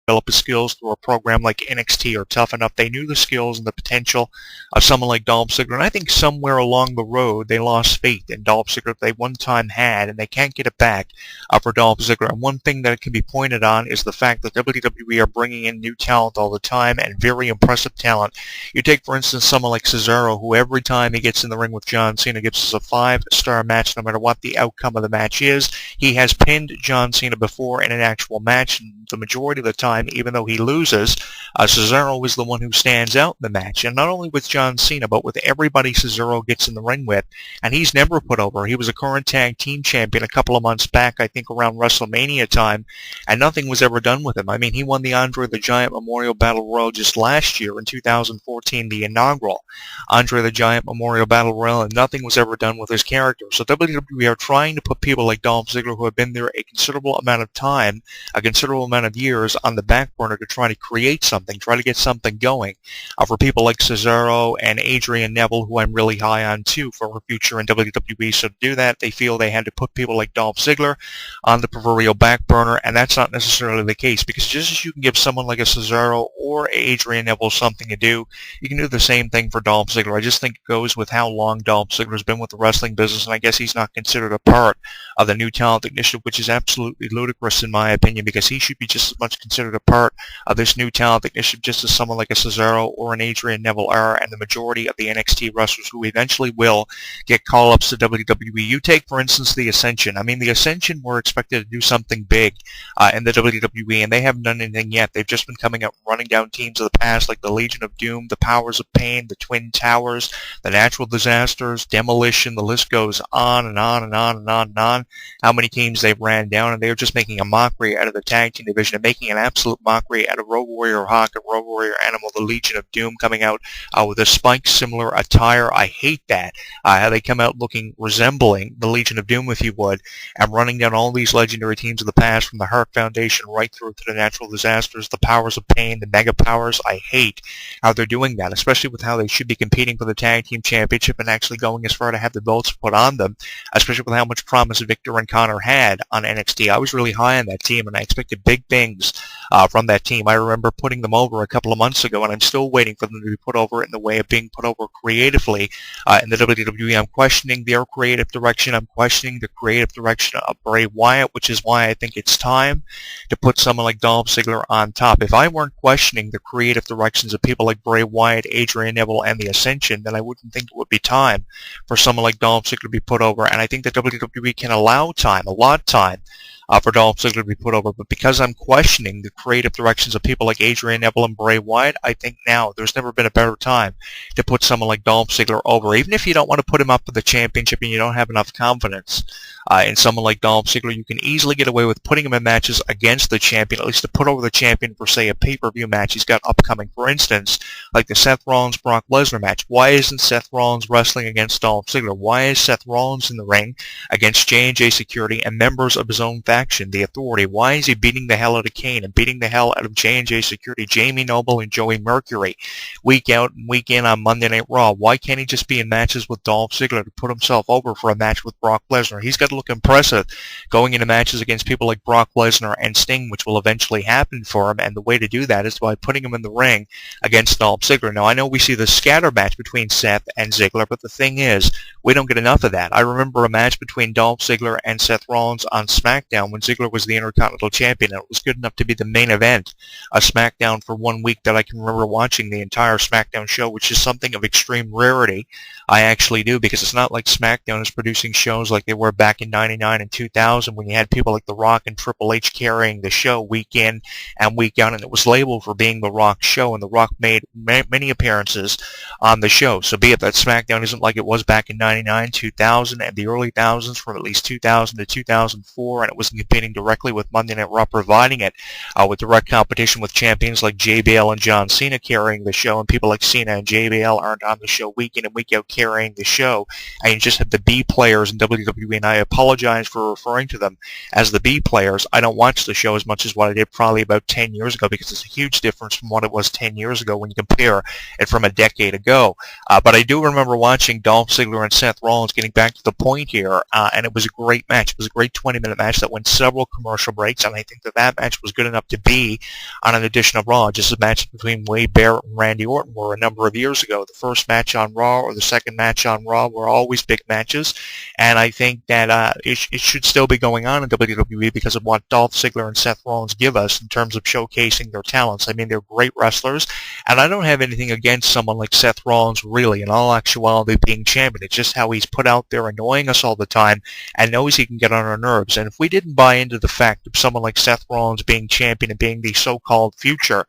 develop his skills through a program like NXT or Tough Enough. They knew the skills and the potential of someone like Dolph Ziggler, and I think somewhere along the road they lost faith in Dolph Ziggler that they one time had, and they can't get it back for Dolph Ziggler. And one thing that can be pointed on is the fact that WWE are bringing in new talent all the time, and very impressive talent. You take, for instance, someone like Cesaro, who every time he gets in the ring with John Cena gives us a 5-star match no matter what the outcome of the match is. He has pinned John Cena before in an actual match, and the majority of the time, even though he loses, Cesaro is the one who stands out in the match. And not only with John Cena, but with everybody Cesaro gets in the ring with. And he's never put over. He was a current tag team champion a couple of months back, I think around WrestleMania time, and nothing was ever done with him. I mean, he won the Andre the Giant Memorial Battle Royal just last year in 2014, the inaugural Andre the Giant Memorial Battle Royal, and nothing was ever done with his character. So WWE are trying to put people like Dolph Ziggler, who have been there a considerable amount of time, a considerable amount of years, on the back burner to try to create something, try to get something going. For people like Cesaro and Adrian Neville, who I'm really high on too for a future in WWE. So to do that, they feel they had to put people like Dolph Ziggler on the proverbial back burner, and that's not necessarily the case, because just as you can give someone like a Cesaro or Adrian Neville something to do, you can do the same thing for Dolph Ziggler. I just think it goes with how long Dolph Ziggler's been with the wrestling business, and I guess he's not considered a part of the New Talent Initiative, which is absolutely ludicrous in my opinion, because he should be just as much considered a part of this New Talent Initiative just as someone like a Cesaro or an Adrian Neville are, and the majority of the NXT wrestlers who eventually will get call-ups to WWE. You take, for instance, the Ascension. I mean, the Ascension were expected to do something big in the WWE, and they haven't done anything yet. They've just been coming up running down teams of the past like the Legion of Doom, the Powers of Pain, the Twin Towers, the Natural Disasters, Demolition. The list goes on and on and on and on and on. How many teams they've ran down, and they're just making a mockery out of the tag team division and making an absolute mockery out of Road Warrior Hawk and Road Warrior Animal, the Legion of Doom, coming out with a Spike-similar attire. I hate that. How they come out looking resembling the Legion of Doom, if you would, and running down all these legendary teams of the past, from the Hart Foundation right through to the Natural Disasters, the Powers of Pain, the Mega Powers. I hate how they're doing that, especially with how they should be competing for the Tag Team Championship and actually going as far to have the belts put on them, especially with how much promise Victor and Connor had on NXT. I was really high on that team, and I expected big things from that team. I remember putting them over a couple of months ago, and I'm still waiting for them to be put over in the way of being put over creatively in the WWE. I'm questioning their creative direction. I'm questioning the creative direction of Bray Wyatt, which is why I think it's time to put someone like Dolph Ziggler on top. If I weren't questioning the creative directions of people like Bray Wyatt, Adrian Neville, and the Ascension, then I wouldn't think it would be time for someone like Dolph Ziggler to be put over. And I think that WWE can allow time, a lot of time, for Dolph Ziggler to be put over. But because I'm questioning the creative directions of people like Adrian Neville and Bray Wyatt, I think now there's never been a better time to put someone like Dolph Ziggler over. Even if you don't want to put him up for the championship and you don't have enough confidence in someone like Dolph Ziggler, you can easily get away with putting him in matches against the champion, at least to put over the champion for, say, a pay-per-view match he's got upcoming. For instance, like the Seth Rollins-Brock Lesnar match. Why isn't Seth Rollins wrestling against Dolph Ziggler? Why is Seth Rollins in the ring against J&J Security and members of his own faction, the Authority? Why is he beating the hell out of Kane and beating the hell out of J&J Security, Jamie Noble and Joey Mercury, week out and week in on Monday Night Raw? Why can't he just be in matches with Dolph Ziggler to put himself over for a match with Brock Lesnar? He's got to look impressive going into matches against people like Brock Lesnar and Sting, which will eventually happen for him, and the way to do that is by putting him in the ring against Dolph Ziggler. Now, I know we see the scatter match between Seth and Ziggler, but the thing is, we don't get enough of that. I remember a match between Dolph Ziggler and Seth Rollins on SmackDown when Ziggler was the Intercontinental Champion, and it was good enough to be the main event of SmackDown for 1 week that I can remember watching the entire SmackDown show, which is something of extreme rarity. I actually do, because it's not like SmackDown is producing shows like they were back in 99 and 2000 when you had people like The Rock and Triple H carrying the show week in and week out, and it was labeled for being The Rock show, and The Rock made many appearances on the show. So be it that SmackDown isn't like it was back in 99, 2000, and the early thousands, from at least 2000 to 2004, and it wasn't competing directly with Monday Night Raw, providing it with direct competition with champions like JBL and John Cena carrying the show, and people like Cena and JBL aren't on the show week in and week out carrying the show, and you just have the B players in WWE, and I apologize for referring to them as the B players. I don't watch the show as much as what I did probably about 10 years ago, because it's a huge difference from what it was 10 years ago when you compare it from a decade ago. But I do remember watching Dolph Ziggler and Seth Rollins getting back to the point here, and it was a great match. It was a great 20-minute match that went on several commercial breaks, and I think that that match was good enough to be on an edition of Raw, just as a match between Wade Barrett and Randy Orton were a number of years ago. The first match on Raw or the second match on Raw were always big matches, and I think that it should still be going on in WWE because of what Dolph Ziggler and Seth Rollins give us in terms of showcasing their talents. I mean, they're great wrestlers, and I don't have anything against someone like Seth Rollins really, in all actuality, being champion. It's just how he's put out there annoying us all the time and knows he can get on our nerves. And if we didn't buy into the fact of someone like Seth Rollins being champion and being the so-called future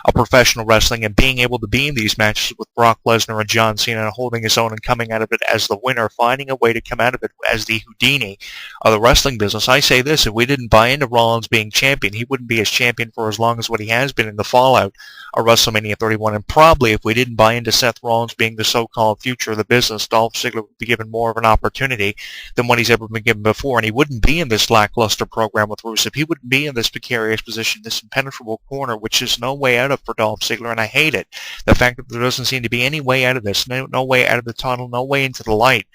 of professional wrestling and being able to be in these matches with Brock Lesnar and John Cena and holding his own and coming out of it as the winner, finding a way to come out of it as the Houdini of the wrestling business, I say this: if we didn't buy into Rollins being champion, he wouldn't be as champion for as long as what he has been in the fallout of WrestleMania 31. And probably if we didn't buy into Seth Rollins being the so-called future of the business, Dolph Ziggler would be given more of an opportunity than what he's ever been given before. And he wouldn't be in this lackluster program with Rusev. He wouldn't be in this precarious position, this impenetrable corner, which is no way out of for Dolph Ziggler, and I hate it. The fact that there doesn't seem to be any way out of this, no way out of the tunnel, no way into the light.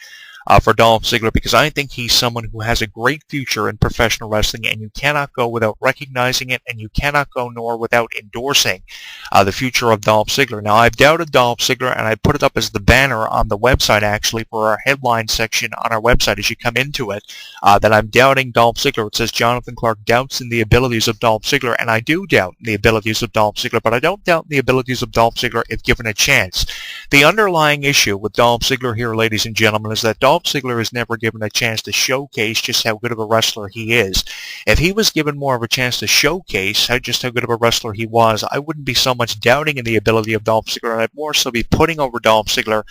For Dolph Ziggler, because I think he's someone who has a great future in professional wrestling, and you cannot go without recognizing it, and you cannot go nor without endorsing the future of Dolph Ziggler. Now, I've doubted Dolph Ziggler, and I put it up as the banner on the website, actually, for our headline section on our website as you come into it, that I'm doubting Dolph Ziggler. It says Jonathan Clarke doubts in the abilities of Dolph Ziggler, and I do doubt in the abilities of Dolph Ziggler, but I don't doubt in the abilities of Dolph Ziggler if given a chance. The underlying issue with Dolph Ziggler here, ladies and gentlemen, is that Dolph Ziggler is never given a chance to showcase just how good of a wrestler he is. If he was given more of a chance to showcase just how good of a wrestler he was, I wouldn't be so much doubting in the ability of Dolph Ziggler, and I'd more so be putting over Dolph Ziggler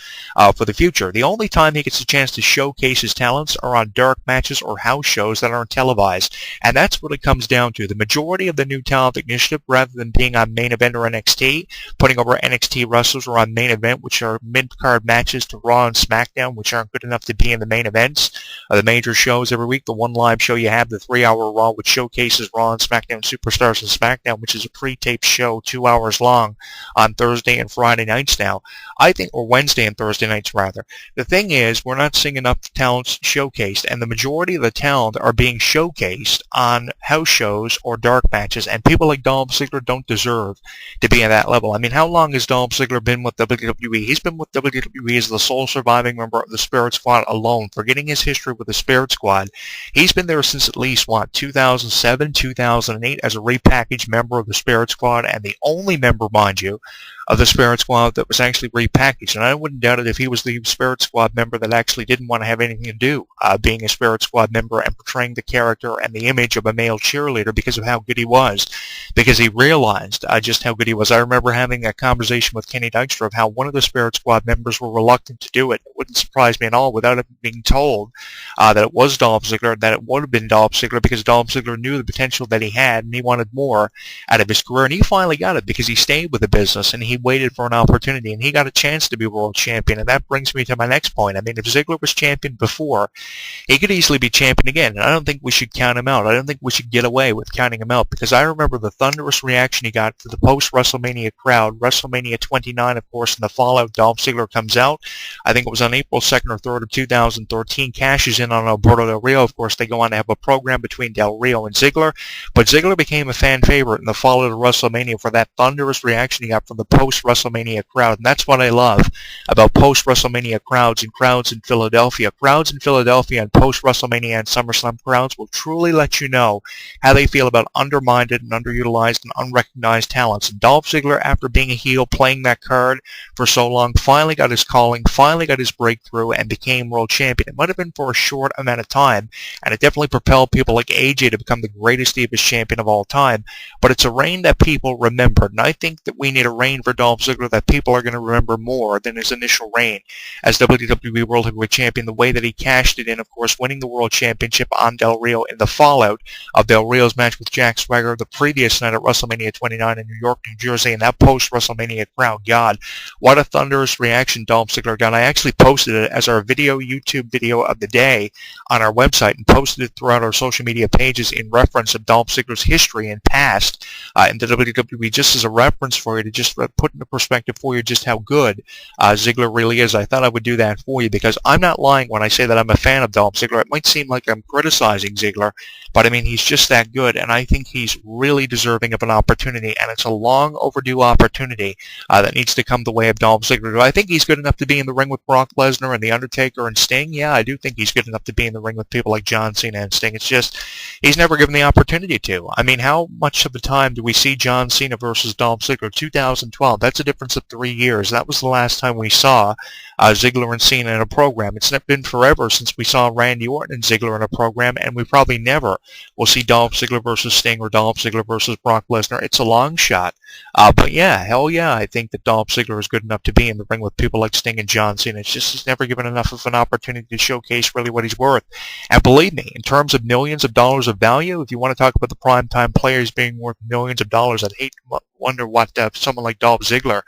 for the future. The only time he gets a chance to showcase his talents are on dark matches or house shows that aren't televised, and that's what it comes down to. The majority of the New Talent Initiative, rather than being on Main Event or NXT, putting over NXT wrestlers, or on Main Event, which are mid-card matches to Raw and SmackDown, which aren't good enough to be in the main events of the major shows every week. The one live show you have, the 3-hour Raw, which showcases Raw and SmackDown Superstars and SmackDown, which is a pre-taped show 2 hours long on Thursday and Friday nights now, I think, or Wednesday and Thursday nights rather. The thing is, we're not seeing enough talents showcased, and the majority of the talent are being showcased on house shows or dark matches, and people like Dolph Ziggler don't deserve to be at that level. I mean, how long has Dolph Ziggler been with WWE? He's been with WWE as the sole surviving member of the Spirit Squad alone. Forgetting his history with the Spirit Squad, he's been there since at least, 2007, 2008 as a repackaged member of the Spirit Squad, and the only member, mind you, of the Spirit Squad that was actually repackaged. And I wouldn't doubt it if he was the Spirit Squad member that actually didn't want to have anything to do being a Spirit Squad member and portraying the character and the image of a male cheerleader because of how good he was, because he realized just how good he was. I remember having a conversation with Kenny Dykstra of how one of the Spirit Squad members were reluctant to do it. It wouldn't surprise me at all without it being told that it was Dolph Ziggler, that it would have been Dolph Ziggler, because Dolph Ziggler knew the potential that he had and he wanted more out of his career, and he finally got it because he stayed with the business and he waited for an opportunity, and he got a chance to be world champion. And that brings me to my next point. I mean, if Ziggler was champion before, he could easily be champion again, and I don't think we should count him out. I don't think we should get away with counting him out, because I remember the thunderous reaction he got to the post-WrestleMania crowd. WrestleMania 29, of course, in the fallout, Dolph Ziggler comes out. I think it was on April 2nd or 3rd of 2013, cashes in on Alberto Del Rio. Of course, they go on to have a program between Del Rio and Ziggler, but Ziggler became a fan favorite in the fallout of WrestleMania for that thunderous reaction he got from the post-WrestleMania crowd. And that's what I love about post-WrestleMania crowds and crowds in Philadelphia. Crowds in Philadelphia and post-WrestleMania and SummerSlam crowds will truly let you know how they feel about undermined and underutilized and unrecognized talents. And Dolph Ziggler, after being a heel, playing that card for so long, finally got his calling, finally got his breakthrough, and became world champion. It might have been for a short amount of time, and it definitely propelled people like AJ to become the greatest Divas champion of all time, but it's a reign that people remembered, and I think that we need a reign for Dolph Ziggler that people are going to remember more than his initial reign as WWE World Heavyweight Champion, the way that he cashed it in, of course, winning the World Championship on Del Rio in the fallout of Del Rio's match with Jack Swagger the previous night at WrestleMania 29 in New York, New Jersey, and that post-WrestleMania crowd. God, what a thunderous reaction Dolph Ziggler got. I actually posted it as our YouTube video of the day on our website and posted it throughout our social media pages in reference of Dolph Ziggler's history and past in the WWE, just as a reference for you to just put into perspective for you just how good Ziggler really is, I thought I would do that for you because I'm not lying when I say that I'm a fan of Dolph Ziggler. It might seem like I'm criticizing Ziggler, but I mean, he's just that good, and I think he's really deserving of an opportunity, and it's a long overdue opportunity that needs to come the way of Dolph Ziggler. Do I think he's good enough to be in the ring with Brock Lesnar and The Undertaker and Sting? Yeah, I do think he's good enough to be in the ring with people like John Cena and Sting. It's just he's never given the opportunity to. I mean, how much of the time do we see John Cena versus Dolph Ziggler? 2012. That's a difference of 3 years. That was the last time we saw Ziggler and Cena in a program. It's been forever since we saw Randy Orton and Ziggler in a program, and we probably never will see Dolph Ziggler versus Sting or Dolph Ziggler versus Brock Lesnar. It's a long shot. But yeah, hell yeah, I think that Dolph Ziggler is good enough to be in the ring with people like Sting and John Cena. It's just he's never given enough of an opportunity to showcase really what he's worth. And believe me, in terms of millions of dollars of value, if you want to talk about the primetime players being worth millions of dollars, I'd wonder what someone like Dolph Ziggler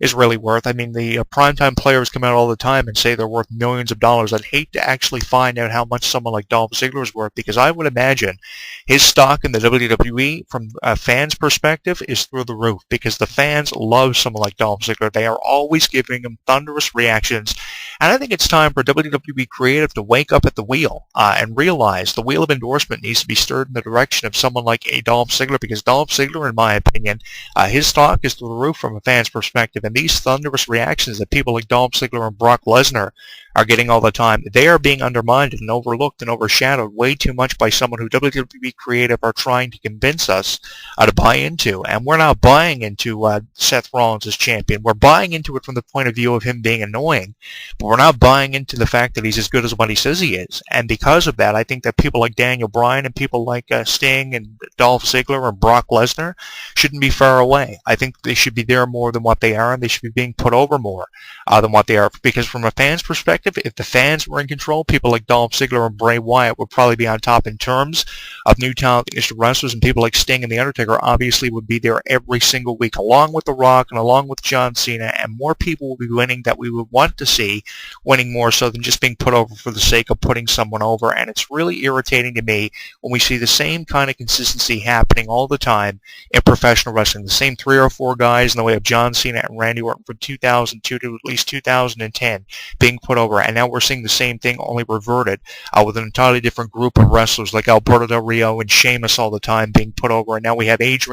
is really worth. I mean, the primetime players come out all the time and say they're worth millions of dollars. I'd hate to actually find out how much someone like Dolph Ziggler is worth because I would imagine his stock in the WWE from a fan's perspective is through the roof because the fans love someone like Dolph Ziggler. They are always giving him thunderous reactions. And I think it's time for WWE Creative to wake up at the wheel and realize the wheel of endorsement needs to be stirred in the direction of someone like a Dolph Ziggler because Dolph Ziggler, in my opinion, his stock is through the roof from a fan's perspective. And these thunderous reactions that people like Dolph Ziggler and Brock Lesnar are getting all the time, they are being undermined and overlooked and overshadowed way too much by someone who WWE Creative are trying to convince us to buy into. And we're not buying into Seth Rollins as champion. We're buying into it from the point of view of him being annoying, but we're not buying into the fact that he's as good as what he says he is. And because of that, I think that people like Daniel Bryan and people like Sting and Dolph Ziggler and Brock Lesnar shouldn't be far away. I think they should be there more than what they are, and they should be being put over more than what they are. Because from a fan's perspective, if the fans were in control, people like Dolph Ziggler and Bray Wyatt would probably be on top in terms of new talent against wrestlers, and people like Sting and The Undertaker obviously would be there every single week, along with The Rock and along with John Cena, and more people will be winning that we would want to see winning more so than just being put over for the sake of putting someone over. And it's really irritating to me when we see the same kind of consistency happening all the time in professional wrestling. The same 3 or 4 guys in the way of John Cena and Randy Orton from 2002 to at least 2010 being put over. And now we're seeing the same thing, only reverted with an entirely different group of wrestlers like Alberto Del Rio and Sheamus all the time being put over. And now we have Adrian